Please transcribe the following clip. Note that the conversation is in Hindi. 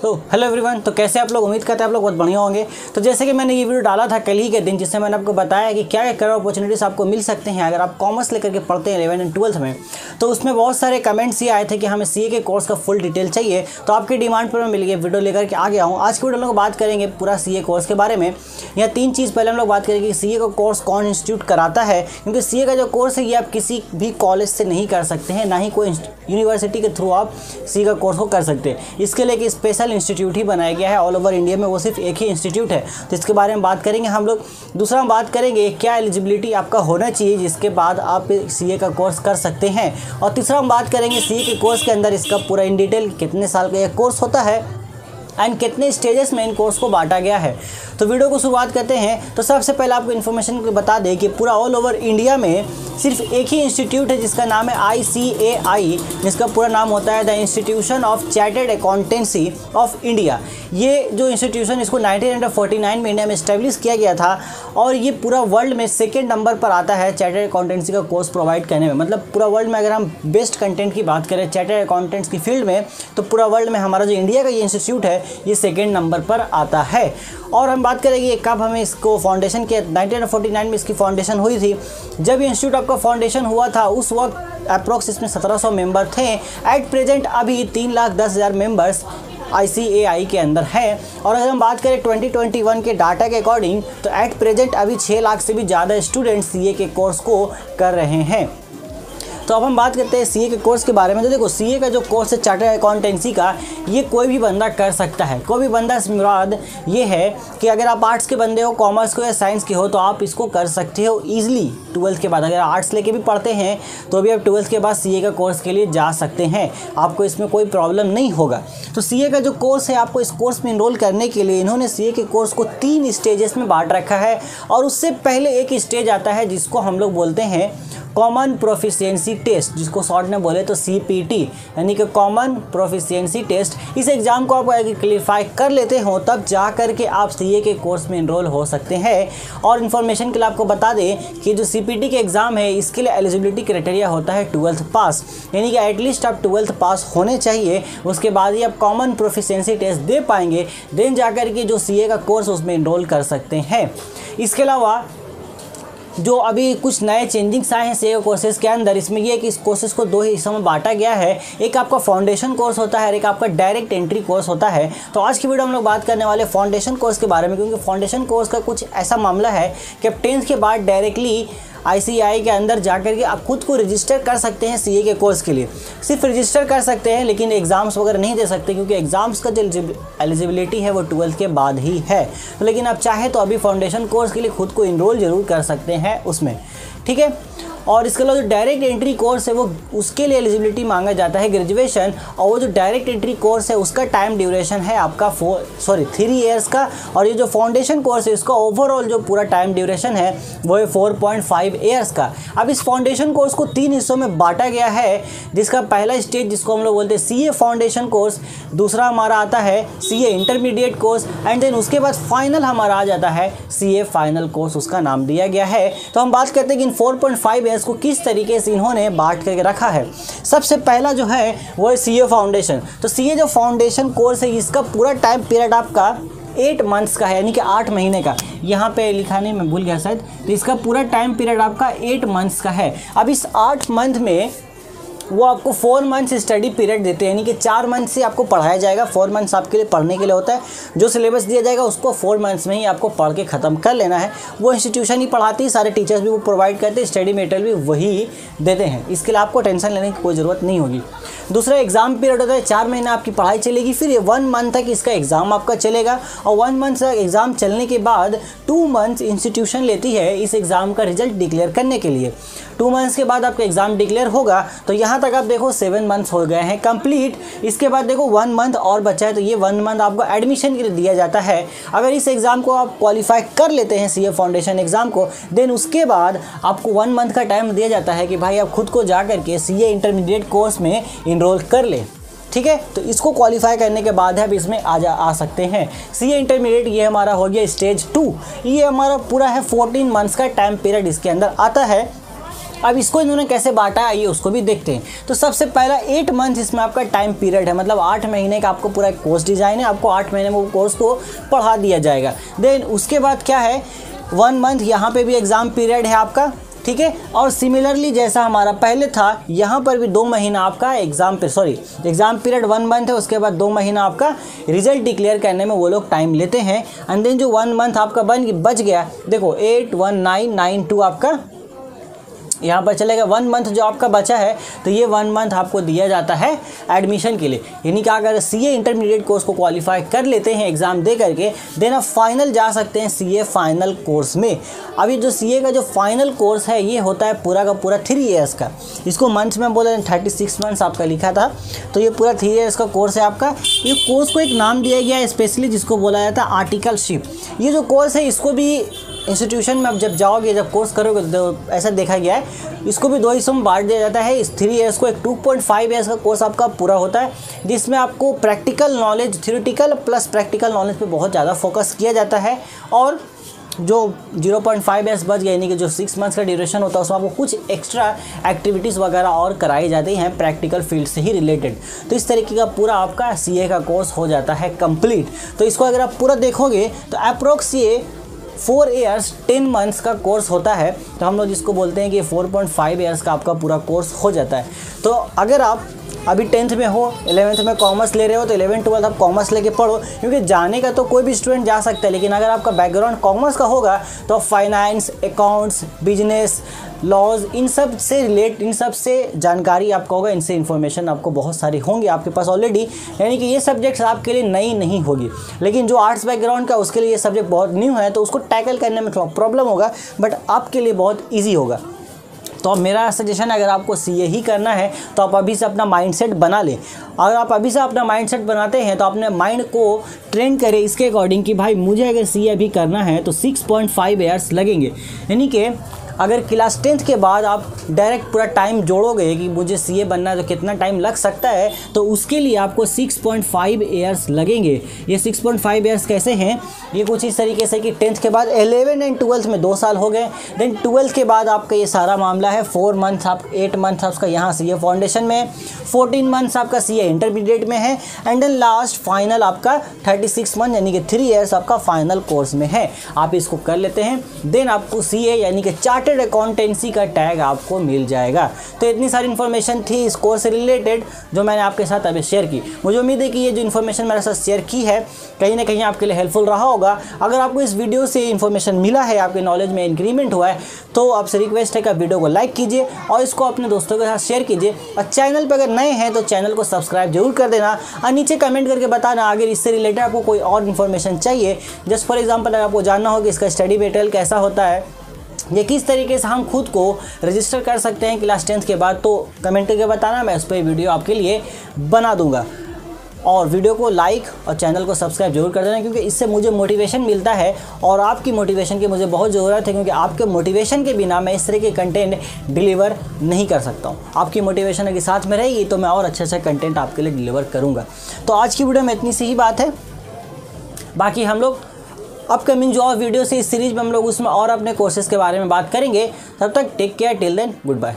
तो हेलो एवरीवन, तो कैसे आप लोग? उम्मीद करते हैं आप लोग बहुत बढ़िया होंगे। तो जैसे कि मैंने ये वीडियो डाला था कल ही के दिन, जिससे मैंने आपको बताया कि क्या क्या करियर अपॉर्चुनिटीज़ आपको मिल सकते हैं अगर आप कॉमर्स लेकर के पढ़ते हैं 11 एंड 12th में। तो उसमें बहुत सारे कमेंट्स ये आए थे कि हमें सीए के कोर्स का फुल डिटेल चाहिए, तो आपकी डिमांड पर मैं मिल गई वीडियो लेकर के आ गया हूँ। आज की वीडियो हम लोग बात करेंगे पूरा सीए कोर्स के बारे में। यहाँ तीन चीज़ पहले हम लोग बात करेंगे कि सीए का कोर्स कौन इंस्टीट्यूट कराता है, क्योंकि सीए का जो कोर्स है ये आप किसी भी कॉलेज से नहीं कर सकते हैं, ना ही कोई यूनिवर्सिटी के थ्रू आप सीए का कोर्स को कर सकते हैं। इसके लिए एक स्पेशल इंस्टीट्यूट ही बनाया गया है ऑल ओवर इंडिया में, वो सिर्फ एक ही इंस्टीट्यूट है। तो इसके बारे में बात करेंगे हम लोग। दूसरा हम बात करेंगे क्या एलिजिबिलिटी आपका होना चाहिए जिसके बाद आप सीए का कोर्स कर सकते हैं। और तीसरा हम बात करेंगे सीए के कोर्स के अंदर इसका पूरा इन डिटेल कितने साल का यह कोर्स होता है एंड कितने स्टेजेस में इन कोर्स को बांटा गया है। तो वीडियो को शुरुआत करते हैं। तो सबसे पहले आपको इन्फॉर्मेशन बता दें कि पूरा ऑल ओवर इंडिया में सिर्फ एक ही इंस्टीट्यूट है जिसका नाम है ICAI, जिसका पूरा नाम होता है the institution of chartered accountancy of India. ये जो इंस्टीट्यूशन इसको 1949 में इंडिया में इस्टेब्लिश किया गया था और ये पूरा वर्ल्ड में सेकेंड नंबर पर आता है चार्टर्ड अकाउंटेंसी का कोर्स प्रोवाइड करने में। मतलब पूरा वर्ल्ड में अगर हम बेस्ट कंटेंट की बात करें चार्टर्ड अकाउंटेंट्स की फील्ड में, तो पूरा वर्ल्ड में हमारा जो इंडिया का ये इंस्टीट्यूट है ये सेकेंड नंबर पर आता है। और हम बात करेंगे कब हमें इसको फाउंडेशन के 1949 में इसकी फाउंडेशन हुई थी। जब ये इंस्टीट्यूट आपका फाउंडेशन हुआ था उस वक्त अप्रोक्स इसमें 1700 मेंबर थे। एट प्रेजेंट अभी 3,10,000 मेंबर्स ICAI के अंदर है। और अगर हम बात करें 2021 के डाटा के अकॉर्डिंग, तो एट प्रेजेंट अभी 6 लाख से भी ज़्यादा स्टूडेंट्स सीए के कोर्स को कर रहे हैं। तो अब हम बात करते हैं सीए के कोर्स के बारे में। तो देखो, सीए का जो कोर्स है चार्टर्ड अकाउंटेंसी का, ये कोई भी बंदा कर सकता है। कोई भी बंदा से मुराद ये है कि अगर आप आर्ट्स के बंदे हो, कॉमर्स के या साइंस के हो, तो आप इसको कर सकते हो ईजिली 12th के बाद। अगर आर्ट्स लेके भी पढ़ते हैं तो भी आप 12th के बाद सीए का कोर्स के लिए जा सकते हैं, आपको इसमें कोई प्रॉब्लम नहीं होगा। तो सीए का जो कोर्स है, आपको इस कोर्स में इनरोल करने के लिए इन्होंने सीए के कोर्स को 3 स्टेजेस में बांट रखा है। और उससे पहले एक स्टेज आता है जिसको हम लोग बोलते हैं कॉमन प्रोफिशिएंसी टेस्ट, जिसको शॉर्ट में बोले तो CPT, यानी कि कॉमन प्रोफिशिएंसी टेस्ट। इस एग्ज़ाम को आप अगर क्लियरफाई कर लेते हो तब जा कर के आप सीए के कोर्स में इनरोल हो सकते हैं। और इन्फॉर्मेशन के लिए आपको बता दें कि जो CPT के एग्ज़ाम है इसके लिए एलिजिबिलिटी क्राइटेरिया होता है 12th पास, यानी कि एटलीस्ट आप 12th पास होने चाहिए। उसके बाद ही आप कॉमन प्रोफिशिएंसी टेस्ट दे पाएंगे, देन जा कर के जो सीए का कोर्स उसमें इनरोल कर सकते हैं। इसके अलावा जो अभी कुछ नए चेंजिंग्स आए हैं सीए कोर्सेज़ के अंदर, इसमें यह है कि इस कोर्सेज़ को 2 हिस्सों में बांटा गया है। एक आपका फाउंडेशन कोर्स होता है और एक आपका डायरेक्ट एंट्री कोर्स होता है। तो आज की वीडियो हम लोग बात करने वाले फाउंडेशन कोर्स के बारे में, क्योंकि फाउंडेशन कोर्स का कुछ ऐसा मामला है कि आप 10th के बाद डायरेक्टली ICAI के अंदर जाकर के आप खुद को रजिस्टर कर सकते हैं सीए के कोर्स के लिए। सिर्फ रजिस्टर कर सकते हैं, लेकिन एग्ज़ाम्स वगैरह नहीं दे सकते, क्योंकि एग्ज़ाम्स का जो एलिजिबिलिटी है वो 12th के बाद ही है। तो लेकिन आप चाहे तो अभी फाउंडेशन कोर्स के लिए खुद को इनरोल जरूर कर सकते हैं उसमें, ठीक है। और इसके अलावा जो डायरेक्ट एंट्री कोर्स है वो उसके लिए एलिजिबिलिटी मांगा जाता है ग्रेजुएशन। और वो जो डायरेक्ट एंट्री कोर्स है उसका टाइम ड्यूरेशन है आपका 3 ईयर्स का। और ये जो फाउंडेशन कोर्स है इसका ओवरऑल जो पूरा टाइम ड्यूरेशन है वो है 4.5 ईयर्स का। अब इस फाउंडेशन कोर्स को 3 हिस्सों में बांटा गया है, जिसका पहला स्टेज जिसको हम लोग बोलते हैं सीए फाउंडेशन कोर्स, दूसरा हमारा आता है CA intermediate course, and then उसके बाद फाइनल हमारा आ जाता है सीए फाइनल कोर्स, उसका नाम दिया गया है। तो हम बात करते हैं कि इन 4.5 को किस तरीके से इन्होंने बांट करके रखा है। सबसे पहला जो है वो है सीए फाउंडेशन। तो सीए जो फाउंडेशन कोर्स है इसका पूरा टाइम पीरियड आपका 8 मंथ्स का है, यानी कि 8 महीने का। यहाँ पे लिखा नहीं, मैं भूल गया शायद। तो इसका पूरा टाइम पीरियड आपका 8 मंथ्स का है। अब इस 8 मंथ में वो आपको 4 मंथ्स स्टडी पीरियड देते हैं, यानी कि 4 मंथ से आपको पढ़ाया जाएगा। 4 मंथ्स आपके लिए पढ़ने के लिए होता है। जो सिलेबस दिया जाएगा उसको 4 मंथ्स में ही आपको पढ़ के ख़त्म कर लेना है। वो इंस्टीट्यूशन ही पढ़ाती है, सारे टीचर्स भी वो प्रोवाइड करते हैं, स्टडी मटेरियल भी वही देते हैं। इसके लिए आपको टेंशन लेने की कोई ज़रूरत नहीं होगी। दूसरा एग्ज़ाम पीरियड होता है, 4 महीने आपकी पढ़ाई चलेगी, फिर 1 मंथ तक इसका एग्ज़ाम आपका चलेगा। और 1 मंथ तक एग्ज़ाम चलने के बाद 2 मंथ्स इंस्टीट्यूशन लेती है इस एग्ज़ाम का रिजल्ट डिक्लेयर करने के लिए। 2 मंथ्स के बाद आपका एग्ज़ाम डिक्लेयर होगा। तो यहाँ तक आप देखो 7 मंथ्स हो गए हैं कंप्लीट। इसके बाद देखो 1 मंथ और बचा है, तो ये 1 मंथ आपको एडमिशन के लिए दिया जाता है। अगर इस एग्ज़ाम को आप क्वालिफाई कर लेते हैं सीए फाउंडेशन एग्ज़ाम को, देन उसके बाद आपको 1 मंथ का टाइम दिया जाता है कि भाई आप खुद को जा करके सीए इंटरमीडिएट कोर्स में इनरोल कर ले, ठीक है। तो इसको क्वालिफाई करने के बाद आप इसमें आ सकते हैं। सीए इंटरमीडिएट ये हमारा हो गया स्टेज 2। ये हमारा पूरा है 14 मंथ्स का टाइम पीरियड इसके अंदर आता है। अब इसको इन्होंने कैसे बांटा आइए उसको भी देखते हैं। तो सबसे पहला 8 मंथ इसमें आपका टाइम पीरियड है, मतलब 8 महीने का आपको पूरा एक कोर्स डिज़ाइन है, आपको 8 महीने में वो कोर्स को पढ़ा दिया जाएगा। देन उसके बाद क्या है, 1 मंथ यहाँ पे भी एग्ज़ाम पीरियड है आपका, ठीक है। और सिमिलरली जैसा हमारा पहले था यहाँ पर भी 2 महीना आपका एग्ज़ाम पीरियड 1 मंथ है, उसके बाद 2 महीना आपका रिजल्ट डिक्लेयर करने में वो लोग टाइम लेते हैं। एंड देन जो 1 मंथ आपका बच गया, देखो 81992 आपका यहाँ पर चलेगा। 1 मंथ जो आपका बचा है तो ये 1 मंथ आपको दिया जाता है एडमिशन के लिए। यानी कि अगर सीए इंटरमीडिएट कोर्स को क्वालिफाई कर लेते हैं एग्ज़ाम दे करके, देन आप फाइनल जा सकते हैं सीए फाइनल कोर्स में। अभी जो सीए का जो फाइनल कोर्स है ये होता है पूरा का पूरा 3 ईयर्स का। इसको मंथ्स में बोला 36 मंथ्स आपका लिखा था, तो ये पूरा 3 ईयर्स का कोर्स है आपका। ये कोर्स को एक नाम दिया गया है स्पेशली जिसको बोला जाता है आर्टिकलशिप। ये जो कोर्स है इसको भी इंस्टीट्यूशन में अब जब जाओगे, जब कोर्स करोगे तो ऐसा देखा गया है इसको भी 2 हिस्सों में बांट दिया जाता है। इस 3 ईयर्स को एक 2.5 ईयर्स का कोर्स आपका पूरा होता है, जिसमें आपको practical knowledge, theoretical plus practical knowledge पे बहुत ज़्यादा फोकस किया जाता है। और जो 0.5 ईयर्स बच गए, यानी कि जो 6 मंथ्स का ड्यूरेशन होता है उसमें आपको कुछ एक्स्ट्रा एक्टिविटीज़ वगैरह और कराई जाती हैं प्रैक्टिकल फील्ड से ही रिलेटेड। तो इस तरीके का पूरा आपका सीए का कोर्स हो जाता है कंप्लीट। तो इसको अगर आप पूरा देखोगे तो अप्रोक्स ये 4 ईयर्स 10 मंथ्स का कोर्स होता है। तो हम लोग जिसको बोलते हैं कि 4.5 ईयर्स का आपका पूरा कोर्स हो जाता है। तो अगर आप अभी 10th में हो, 11th में कॉमर्स ले रहे हो तो 11 12 आप कॉमर्स लेके पढ़ो, क्योंकि जाने का तो कोई भी स्टूडेंट जा सकता है। लेकिन अगर आपका बैकग्राउंड कॉमर्स का होगा तो फाइनेंस, अकाउंट्स, बिजनेस, लॉज, इन सब से जानकारी आपका होगा, इनसे इन्फॉर्मेशन आपको बहुत सारी होंगी आपके पास ऑलरेडी। यानी कि ये सब्जेक्ट्स आपके लिए नई नहीं होगी। लेकिन जो आर्ट्स बैकग्राउंड का उसके लिए ये सब्जेक्ट बहुत न्यू है, तो उसको टैकल करने में थोड़ा प्रॉब्लम होगा, बट आपके लिए बहुत ईजी होगा। तो अब मेरा सजेशन है, अगर आपको सीए ही करना है तो आप अभी से अपना माइंडसेट बना लें। अगर आप अभी से अपना माइंडसेट बनाते हैं तो अपने माइंड को ट्रेन करें इसके अकॉर्डिंग कि भाई मुझे अगर सीए अभी करना है तो 6.5 ईयर्स लगेंगे। यानी कि अगर क्लास 10th के बाद आप डायरेक्ट पूरा टाइम जोड़ोगे कि मुझे सीए बनना है तो कितना टाइम लग सकता है, तो उसके लिए आपको 6.5 ईयर्स लगेंगे। ये 6.5 ईयर्स कैसे हैं, ये कुछ इस तरीके से कि 10th के बाद 11 एंड 12th में 2 साल हो गए। देन 12th के बाद आपका ये सारा मामला है 4 मंथ्स, आप 8 मंथ्स आपका यहाँ सीए फाउंडेशन में, 14 मंथ्स आपका सीए इंटरमीडिएट में है, एंड देन लास्ट फाइनल आपका 36 मंथ यानी कि 3 ईयर्स आपका फाइनल कोर्स में है। आप इसको कर लेते हैं, देन आपको सीए यानी कि चार्टर्ड अकाउंटेंसी का टैग आपको मिल जाएगा। तो इतनी सारी इन्फॉर्मेशन थी इस कोर्स से रिलेटेड जो मैंने आपके साथ अभी शेयर की। मुझे उम्मीद है कि ये जो इन्फॉर्मेशन मेरे साथ शेयर की है कहीं ना कहीं आपके लिए हेल्पफुल रहा होगा। अगर आपको इस वीडियो से इन्फॉर्मेशन मिला है, आपके नॉलेज में इंक्रीमेंट हुआ है, तो आपसे रिक्वेस्ट है कि आप वीडियो को लाइक कीजिए और इसको अपने दोस्तों के साथ शेयर कीजिए। और चैनल पर अगर नए हैं तो चैनल को सब्सक्राइब जरूर कर देना और नीचे कमेंट करके बताना अगर इससे रिलेटेड आपको कोई और इन्फॉर्मेशन चाहिए। जस्ट फॉर एग्जाम्पल अगर आपको जानना हो कि इसका स्टडी मटेरियल कैसा होता है, ये किस तरीके से हम खुद को रजिस्टर कर सकते हैं क्लास 10th के बाद, तो कमेंट करके बताना, मैं उस पर वीडियो आपके लिए बना दूंगा। और वीडियो को लाइक और चैनल को सब्सक्राइब जरूर कर देना, क्योंकि इससे मुझे मोटिवेशन मिलता है और आपकी मोटिवेशन की मुझे बहुत ज़रूरत है, क्योंकि आपके मोटिवेशन के बिना मैं इस तरह के कंटेंट डिलीवर नहीं कर सकता हूँ। आपकी मोटिवेशन अगर साथ में रहेगी तो मैं और अच्छे से कंटेंट आपके लिए डिलीवर करूँगा। तो आज की वीडियो में इतनी सी ही बात है। बाकी हम लोग अपकमिंग जो और वीडियो से इस सीरीज में हम लोग उसमें और अपने कोर्सेज़ के बारे में बात करेंगे। तब तक take care, till then good bye.